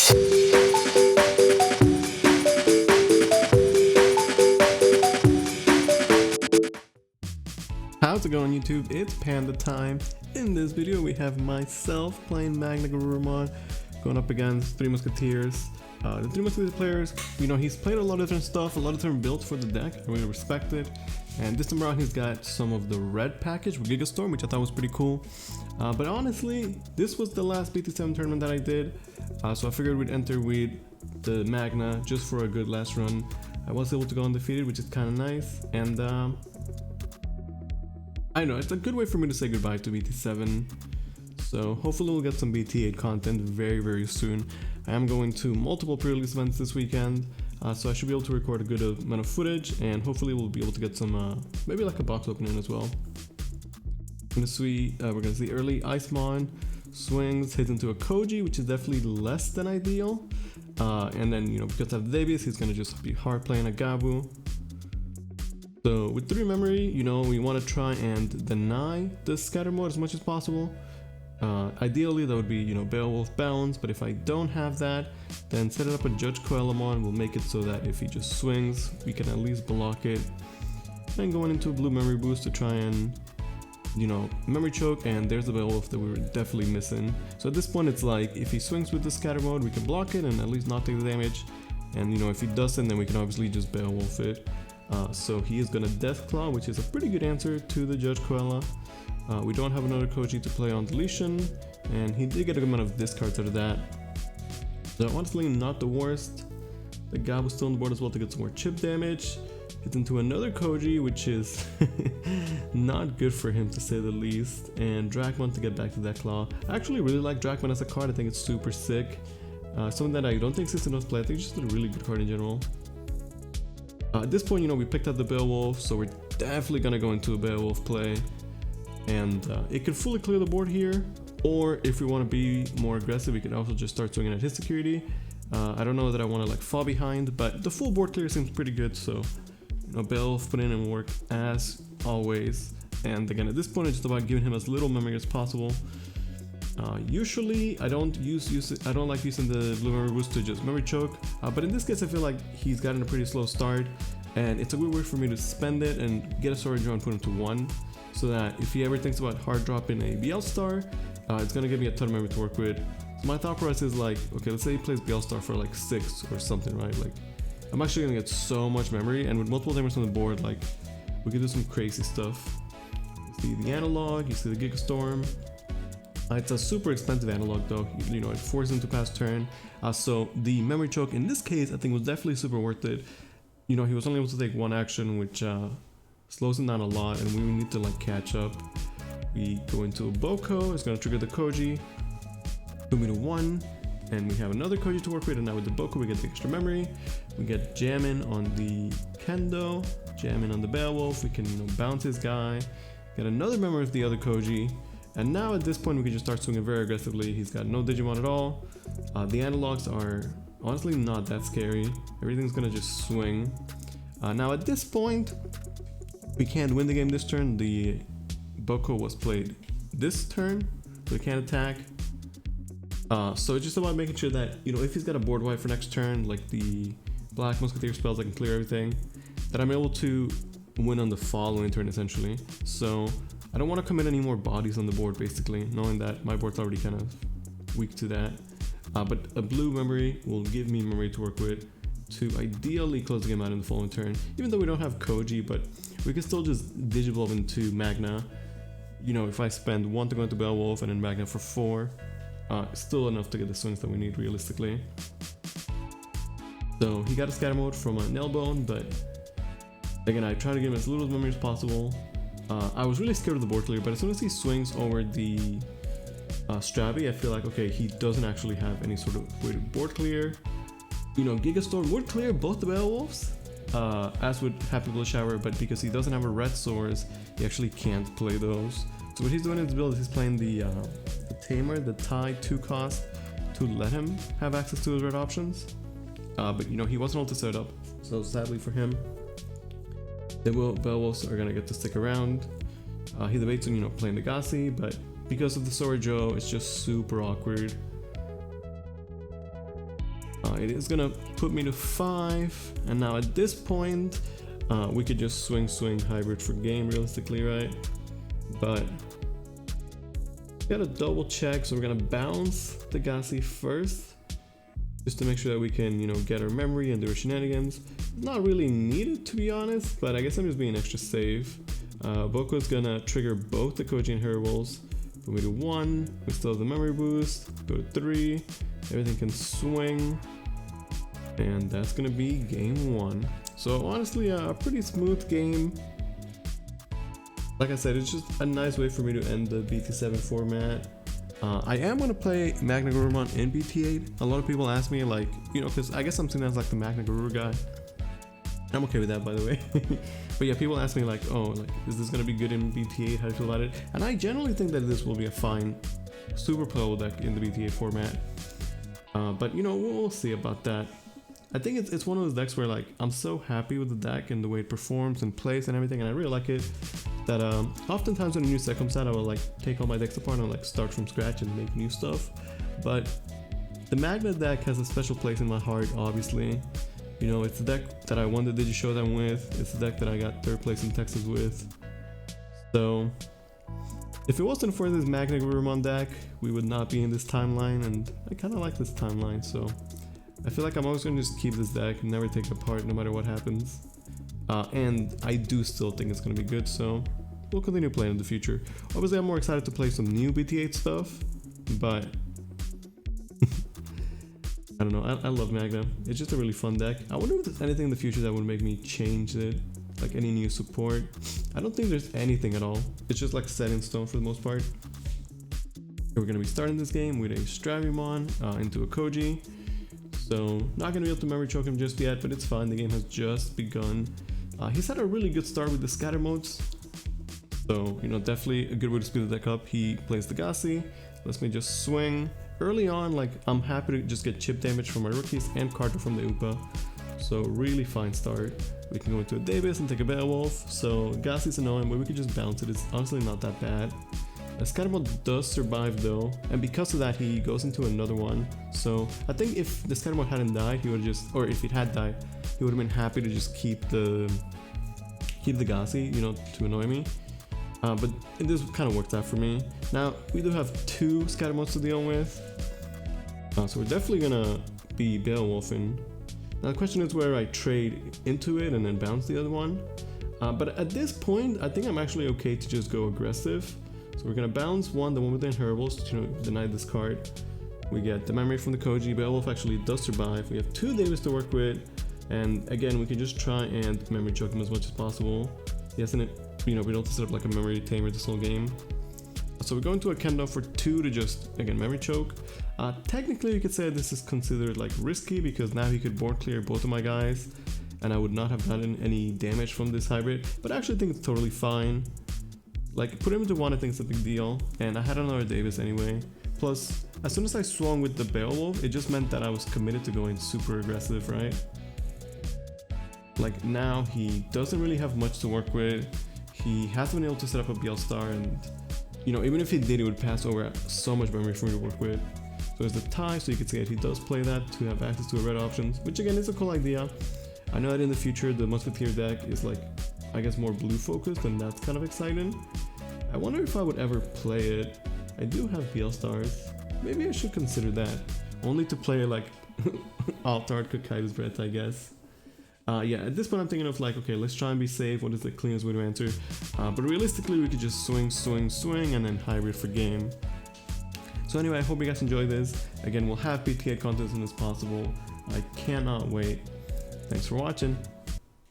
How's it going, YouTube? It's Panda time. In this video we have myself playing Magna Garurumon going up against Three Musketeers. The Three Musketeers players, he's played a lot of different stuff, a lot of different builds for the deck. I really respect it. And this time around he's got some of the red package with Gigastorm, which I thought was pretty cool. But honestly, this was the last BT7 tournament that I did, so I figured we'd enter with the Magna just for a good last run. I was able to go undefeated, which is kind of nice, and I know, it's a good way for me to say goodbye to BT7, so hopefully we'll get some BT8 content very soon. I am going to multiple pre-release events this weekend, so I should be able to record a good amount of footage, and hopefully we'll be able to get some, maybe like a box opening as well. We're gonna see early Icemon swings, hits into a Koji, which is definitely less than ideal, and then, because I have Davies, he's gonna just be hard playing a Gabu. So with 3 memory, we want to try and deny the scatter mode as much as possible. Ideally that would be, Beowulf Bounce, but if I don't have that, then set it up a Judge Coelamon. We'll make it so that if he just swings, we can at least block it. Then going into a blue memory boost to try and, memory choke, and there's the Beowulf that we were definitely missing. So at this point it's like, if he swings with the scatter mode, we can block it and at least not take the damage. And if he doesn't, then we can obviously just Beowulf it. So he is gonna Deathclaw, which is a pretty good answer to the Judge Coela. We don't have another Koji to play on deletion, and he did get a good amount of discards out of that. So honestly, not the worst. The Gabu was still on the board as well to get some more chip damage. Hits into another Koji, which is not good for him to say the least. And Dracmon to get back to Deathclaw. I actually really like Dracmon as a card. I think it's super sick. Something that I don't think System knows play. I think it's just a really good card in general. At this point, we picked up the Beowulf, so we're definitely gonna go into a Beowulf play, and it could fully clear the board here, or if we want to be more aggressive, we can also just start swinging at his security. I don't know that I want to like fall behind, but the full board clear seems pretty good, so Beowulf put in and work as always. And again, at this point, it's just about giving him as little memory as possible. Usually I don't like using the blue memory boost to just memory choke, but in this case I feel like he's gotten a pretty slow start, and it's a good way for me to spend it and get a storage draw and put him to 1, so that if he ever thinks about hard dropping a Beelstar, it's gonna give me a ton of memory to work with. So my thought process is like, okay, let's say he plays Beelstar for like 6 or something, right? Like, I'm actually gonna get so much memory, and with multiple damage on the board, like, we could do some crazy stuff. You see the analog, you see the Gigastorm. It's a super expensive analog though, it forces him to pass turn, so the memory choke in this case I think was definitely super worth it. He was only able to take 1 action, which slows him down a lot, and we need to like catch up. We go into a Boko, it's going to trigger the Koji, put me to 1, and we have another Koji to work with, and now with the Boko we get the extra memory. We get Jammin on the Kendo, Jammin on the Beowulf, we can bounce his guy, get another memory with the other Koji. And now at this point we can just start swinging very aggressively. He's got no Digimon at all. The analogs are honestly not that scary. Everything's gonna just swing. Now at this point, we can't win the game this turn. The Boko was played this turn, so we can't attack. So it's just about making sure that, if he's got a board wipe for next turn, like the Black Musketeer spells that can clear everything, that I'm able to win on the following turn essentially. So I don't want to commit any more bodies on the board, basically, knowing that my board's already kind of weak to that. But a blue memory will give me memory to work with to ideally close the game out in the following turn. Even though we don't have Koji, but we can still just Digivolve into Magna. If I spend 1 to go into Beowulf and then Magna for 4, still enough to get the swings that we need realistically. So he got a scatter mode from a Nailbone, but again, I try to give him as little memory as possible. I was really scared of the board clear, but as soon as he swings over the Strabi, I feel like, okay, he doesn't actually have any sort of way to board clear. Gigastorm would clear both the Beowulfs, as would Happy Blood Shower, but because he doesn't have a red source, he actually can't play those. So what he's doing in his build is he's playing the Tamer, the Tai 2 cost, to let him have access to his red options. But he wasn't able to set it up, so sadly for him, the Beowulfs are gonna get to stick around. He debates on playing the Gassi, but because of the Sora Joe, it's just super awkward. It is gonna put me to 5, and now at this point, we could just swing hybrid for game realistically, right? But gotta double check, so we're gonna bounce the Gassi first, just to make sure that we can, you know, get our memory and do our shenanigans. Not really needed, to be honest, but I guess I'm just being extra safe. Boko's gonna trigger both the Koji and Herballs. Put me to 1, we still have the memory boost, go to 3, everything can swing, and that's gonna be game 1. So honestly, a pretty smooth game. Like I said, it's just a nice way for me to end the BT7 format. I am going to play Magna Garurumon in BT8. A lot of people ask me, like, you know, because I guess I'm seen as like the Magna Garuru guy. I'm okay with that, by the way. But yeah, people ask me like, oh, like, is this going to be good in BT8? How do you feel about it? And I generally think that this will be a fine super playable deck in the BT8 format. But you know, we'll see about that. I think it's one of those decks where like I'm so happy with the deck and the way it performs and plays and everything, and I really like it, that oftentimes when a new set comes out, I will like take all my decks apart and like start from scratch and make new stuff. But the Magna deck has a special place in my heart, obviously. You know, it's the deck that I won the Digi Showdown with. It's the deck that I got 3rd place in Texas with. So if it wasn't for this Magna Garurumon deck, we would not be in this timeline, and I kind of like this timeline, so I feel like I'm always going to just keep this deck and never take it apart no matter what happens. And I do still think it's going to be good, so we'll continue playing in the future. Obviously, I'm more excited to play some new BT8 stuff, but I don't know, I love Magna. It's just a really fun deck. I wonder if there's anything in the future that would make me change it, like any new support. I don't think there's anything at all. It's just like set in stone for the most part. We're going to be starting this game with a Stravimon into a Koji. So not going to be able to memory choke him just yet, but it's fine, the game has just begun. He's had a really good start with the scatter modes, so you know, definitely a good way to speed the deck up. He plays the Gassi, lets me just swing. Early on, like, I'm happy to just get chip damage from my rookies and Carter from the Upa, so really fine start. We can go into a Davis and take a Beowulf, so Gassi's annoying, but we can just bounce it. It's honestly not that bad. Scatterball does survive though, and because of that he goes into another one. So I think if the Scatterball hadn't died, he would just, or if it had died, he would have been happy to just keep the Gassi, you know, to annoy me. But this kind of worked out for me. Now we do have 2 Scatterballs to deal with, so we're definitely gonna be Beowulfing. Now the question is where I trade into it and then bounce the other one. But at this point, I think I'm actually okay to just go aggressive. So we're gonna bounce the one with the Inheribles to deny this card. We get the memory from the Koji. Beowulf actually does survive. We have 2 Davis to work with, and again we can just try and memory choke him as much as possible. Yes, and it, you know, we don't set up like a memory tamer this whole game. So we're going to a Kendo for 2 to just again memory choke. Technically you could say this is considered like risky because now he could board clear both of my guys, and I would not have gotten any damage from this hybrid. But I actually think it's totally fine. Like, put him into 1, I think it's a big deal, and I had another Davis anyway. Plus, as soon as I swung with the Beowulf, it just meant that I was committed to going super aggressive, right? Like, now he doesn't really have much to work with. He hasn't been able to set up a Beelstar, and, you know, even if he did, it would pass over so much memory for me to work with. So there's the tie, so you can see that he does play that to have access to a red options, which again is a cool idea. I know that in the future, the Musketeer deck is like, I guess, more blue focused, and that's kind of exciting. I wonder if I would ever play it. I do have Beelstars. Maybe I should consider that. Only to play like Altart Kokaido's Breath, I guess. Yeah, at this point I'm thinking of like, okay, let's try and be safe. What is the cleanest way to answer? But realistically, we could just swing, and then hybrid for game. So anyway, I hope you guys enjoyed this. Again, we'll have BT8 content as soon as possible. I cannot wait. Thanks for watching.